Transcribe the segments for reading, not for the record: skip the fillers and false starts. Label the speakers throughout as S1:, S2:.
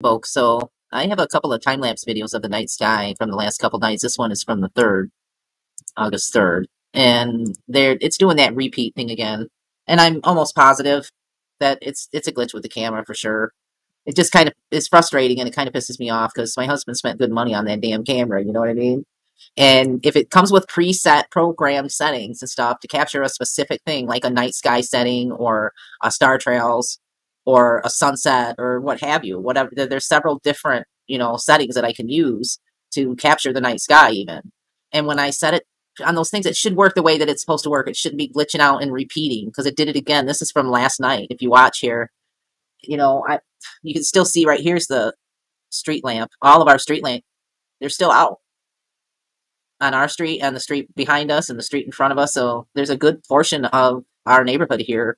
S1: folks. So I have a couple of time lapse videos of the night sky from the last couple nights. This one is from the 3rd, August 3rd, and it's doing that repeat thing again. And I'm almost positive that it's a glitch with the camera for sure. It just kind of is frustrating, and it kind of pisses me off because my husband spent good money on that damn camera. You know what I mean? And if it comes with preset programmed settings and stuff to capture a specific thing, like a night sky setting or a star trails or a sunset or what have you, whatever, there's several different, settings that I can use to capture the night sky even. And when I set it on those things, it should work the way that it's supposed to work. It shouldn't be glitching out and repeating because it did it again. This is from last night. If you watch here, you can still see right here's the street lamp. All of our street lamp, they're still out on our street and the street behind us and the street in front of us. So there's a good portion of our neighborhood here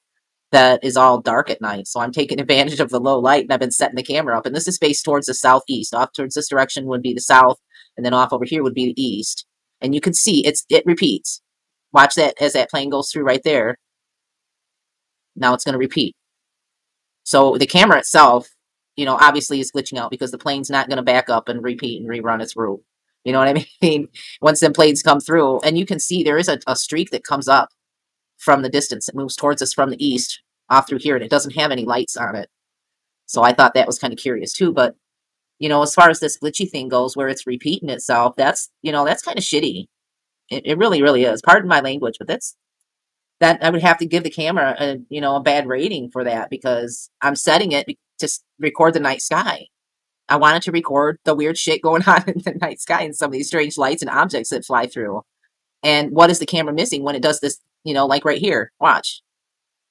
S1: that is all dark at night. So I'm taking advantage of the low light, and I've been setting the camera up. And this is faced towards the southeast. Off towards this direction would be the south, and then off over here would be the east. And you can see it repeats. Watch that as that plane goes through right there. Now it's going to repeat. So the camera itself, obviously is glitching out because the plane's not going to back up and repeat and rerun its route. You know what I mean? Once them planes come through, and you can see there is a streak that comes up from the distance. It moves towards us from the east off through here, and it doesn't have any lights on it. So I thought that was kind of curious too. But, as far as this glitchy thing goes, where it's repeating itself, that's kind of shitty. It really, really is. Pardon my language, but that I would have to give the camera a bad rating for that because I'm setting it to record the night sky. I wanted to record the weird shit going on in the night sky and some of these strange lights and objects that fly through. And what is the camera missing when it does this, like right here? Watch.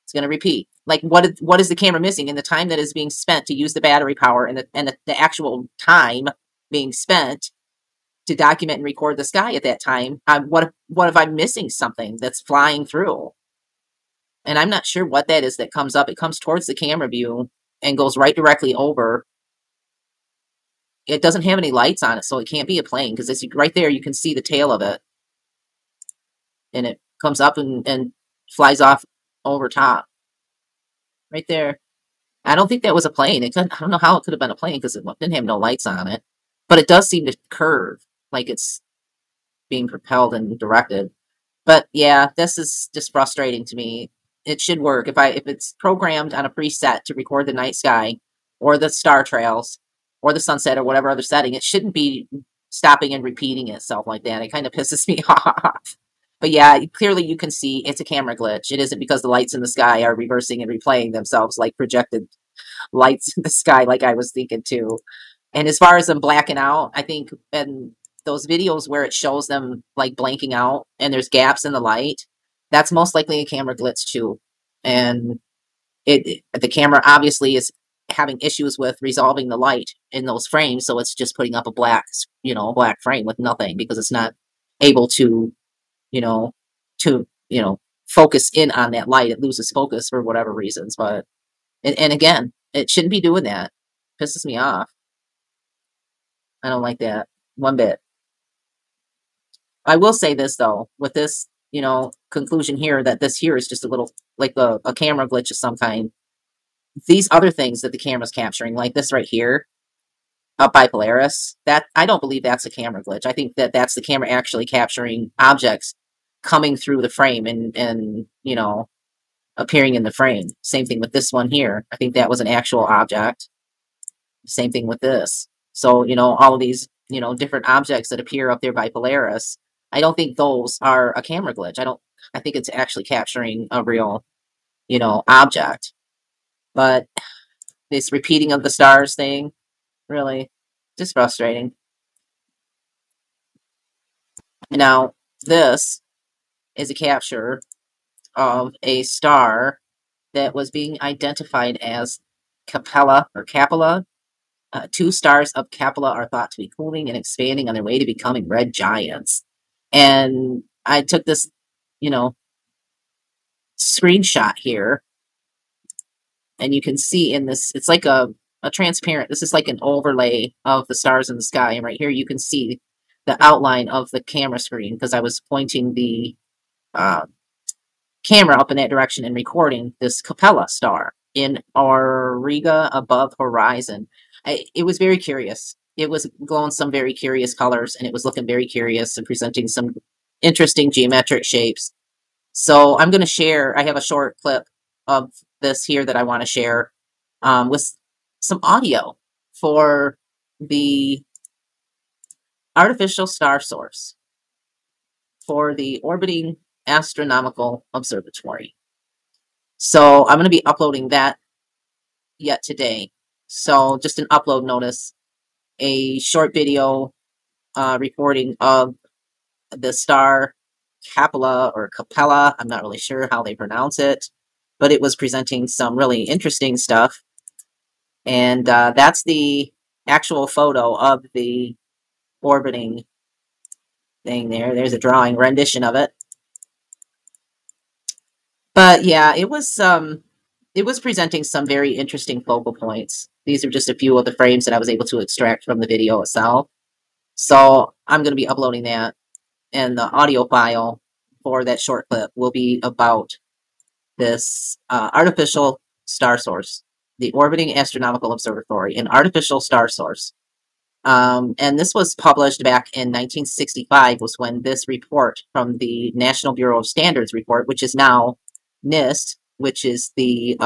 S1: It's going to repeat. Like, what is the camera missing in the time that is being spent to use the battery power and the actual time being spent to document and record the sky at that time? What if I'm missing something that's flying through? And I'm not sure what that is that comes up. It comes towards the camera view and goes right directly over. It doesn't have any lights on it, so it can't be a plane because right there you can see the tail of it. And it comes up and flies off over top. Right there. I don't think that was a plane. I don't know how it could have been a plane because it didn't have no lights on it. But it does seem to curve like it's being propelled and directed. But yeah, this is just frustrating to me. It should work. If it's programmed on a preset to record the night sky or the star trails or the sunset or whatever other setting, it shouldn't be stopping and repeating itself like that. It kind of pisses me off. But yeah, clearly you can see it's a camera glitch. It isn't because the lights in the sky are reversing and replaying themselves like projected lights in the sky, like I was thinking too. And as far as them blacking out, I think in those videos where it shows them like blanking out and there's gaps in the light, that's most likely a camera glitch too. And the camera obviously is having issues with resolving the light in those frames, so it's just putting up a black frame with nothing because it's not able to you know, to, focus in on that light. It loses focus for whatever reasons. But, and again, it shouldn't be doing that. Pisses me off. I don't like that one bit. I will say this, though, with this, conclusion here, that this here is just a little, like a camera glitch of some kind. These other things that the camera's capturing, like this right here, up by Polaris, that I don't believe that's a camera glitch. I think that that's the camera actually capturing objects coming through the frame and appearing in the frame. Same thing with this one here. I think that was an actual object. Same thing with this. So, all of these, different objects that appear up there by Polaris, I don't think those are a camera glitch. I think it's actually capturing a real, object. But this repeating of the stars thing, really, just frustrating. Now, this is a capture of a star that was being identified as Capella. 2 stars of Capella are thought to be cooling and expanding on their way to becoming red giants. And I took this, screenshot here, and you can see in this, it's like a transparent, this is like an overlay of the stars in the sky. And right here, you can see the outline of the camera screen because I was pointing the camera up in that direction and recording this Capella star in Auriga above horizon. it was very curious. It was glowing some very curious colors, and it was looking very curious and presenting some interesting geometric shapes. So I'm going to share, I have a short clip of this here that I want to share with some audio for the artificial star source for the orbiting astronomical observatory. So I'm going to be uploading that yet today. So just an upload notice, a short video recording of the star Capella or Capella. I'm not really sure how they pronounce it, but it was presenting some really interesting stuff. And that's the actual photo of the orbiting thing there. There's a drawing rendition of it. But yeah, it was presenting some very interesting focal points. These are just a few of the frames that I was able to extract from the video itself. So I'm going to be uploading that, and the audio file for that short clip will be about this artificial star source, the Orbiting Astronomical Observatory, an artificial star source. And this was published back in 1965, was when this report from the National Bureau of Standards report, which is now NIST, which is the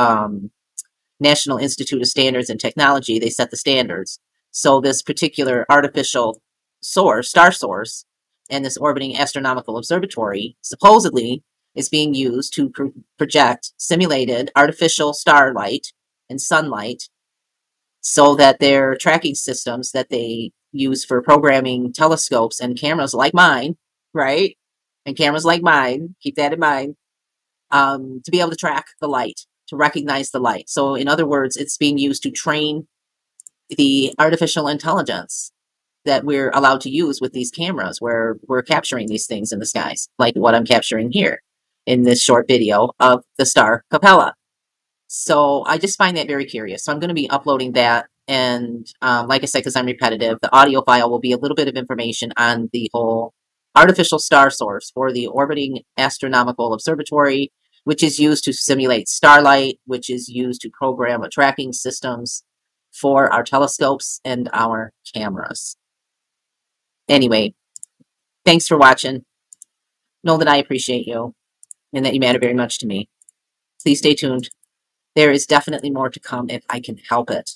S1: National Institute of Standards and Technology, they set the standards. So this particular artificial source, star source, and this orbiting astronomical observatory supposedly is being used to project simulated artificial starlight and sunlight so that their tracking systems that they use for programming telescopes and cameras like mine, right? And cameras like mine, keep that in mind, to be able to track the light, to recognize the light. So in other words, it's being used to train the artificial intelligence that we're allowed to use with these cameras where we're capturing these things in the skies, like what I'm capturing here in this short video of the star Capella. So I just find that very curious. So I'm going to be uploading that. And like I said, because I'm repetitive, the audio file will be a little bit of information on the whole artificial star source for the orbiting astronomical observatory, which is used to simulate starlight, which is used to program tracking systems for our telescopes and our cameras. Anyway, thanks for watching. Know that I appreciate you and that you matter very much to me. Please stay tuned. There is definitely more to come if I can help it.